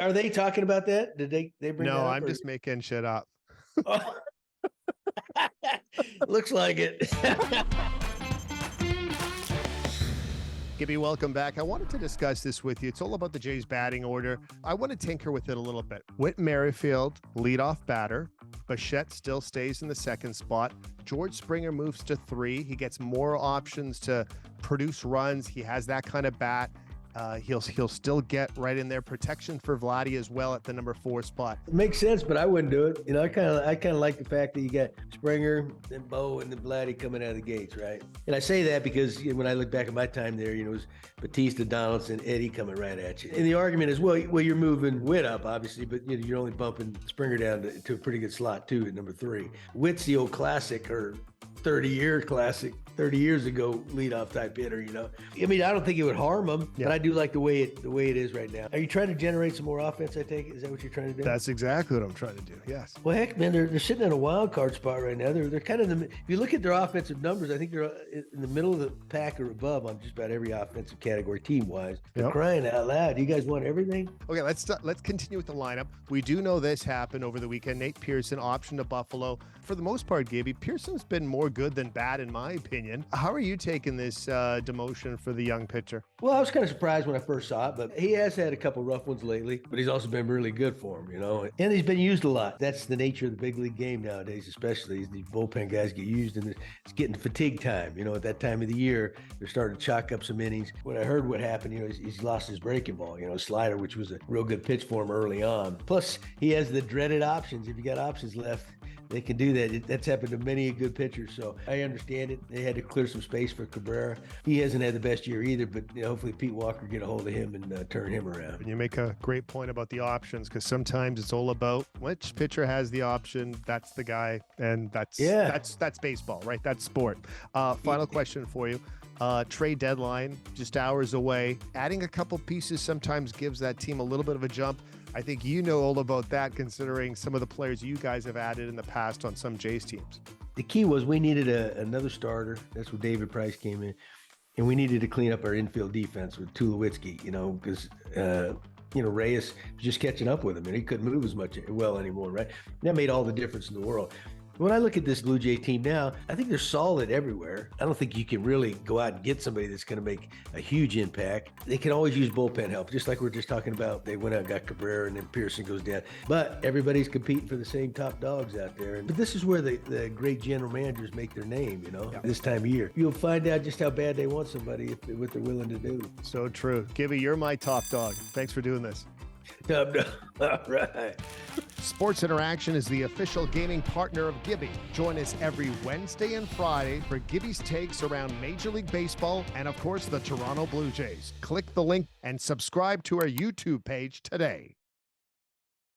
Are they talking about that? Did they bring that No, up? I'm just making shit up. Oh. Looks like it. Gibby, welcome back. I wanted to discuss this with you. It's all about the Jays batting order. I want to tinker with it a little bit. Whit Merrifield, leadoff batter. Bichette still stays in the second spot. George Springer moves to 3. He gets more options to produce runs. He has that kind of bat. He'll still get right in there. Protection for Vladdy as well at the number 4 spot. It makes sense, but I wouldn't do it. I kind of like the fact that you got Springer and Bo and the Vladdy coming out of the gates, right? And I say that because when I look back at my time there, it was Batista, Donaldson, Eddie coming right at you. And the argument is, well, you're moving Whit up, obviously, but you're only bumping Springer down to a pretty good slot too at number 3. Whit's the old classic or 30-year classic, 30 years ago leadoff type hitter. I mean, I don't think it would harm him, but I do like the way it is right now. Are you trying to generate some more offense? I take it. Is that what you're trying to do? That's exactly what I'm trying to do. Yes. Well, heck, man, they're sitting in a wild card spot right now. They're kind of if you look at their offensive numbers, I think they're in the middle of the pack or above on just about every offensive category team wise. They're crying out loud. You guys want everything? Okay, let's continue with the lineup. We do know this happened over the weekend. Nate Pearson optioned to Buffalo. For the most part, Gibby, Pearson's been more good than bad in my opinion. How are you taking this demotion for the young pitcher? Well, I was kind of surprised when I first saw it, but he has had a couple rough ones lately, but he's also been really good for him, and he's been used a lot. That's the nature of the big league game nowadays, especially these bullpen guys get used, and it's getting fatigue time. At that time of the year, they're starting to chalk up some innings. When I heard what happened, he's lost his breaking ball, slider, which was a real good pitch for him early on. Plus, he has the dreaded options. If you got options left, they can do that. That's happened to many a good pitcher, so I understand it. They had to clear some space for Cabrera. He hasn't had the best year either, but hopefully Pete Walker get a hold of him and turn him around. And you make a great point about the options, because sometimes it's all about which pitcher has the option. That's the guy, and that's baseball, right? That's sport. Final question for you. Trade deadline just hours away. Adding a couple pieces sometimes gives that team a little bit of a jump. I think you know all about that, considering some of the players you guys have added in the past on some Jays teams. The key was we needed another starter. That's where David Price came in. And we needed to clean up our infield defense with Tulowitzki, because Reyes was just catching up with him, and he couldn't move as well anymore, right? That made all the difference in the world. When I look at this Blue Jay team now, I think they're solid everywhere. I don't think you can really go out and get somebody that's going to make a huge impact. They can always use bullpen help, just like we're just talking about. They went out and got Cabrera, and then Pearson goes down. But everybody's competing for the same top dogs out there. But this is where the great general managers make their name, this time of year. You'll find out just how bad they want somebody, what they're willing to do. So true. Gibby, you're my top dog. Thanks for doing this. All right. Sports Interaction is the official gaming partner of Gibby. Join us every Wednesday and Friday for Gibby's takes around Major League Baseball and, of course, the Toronto Blue Jays. Click the link and subscribe to our YouTube page today.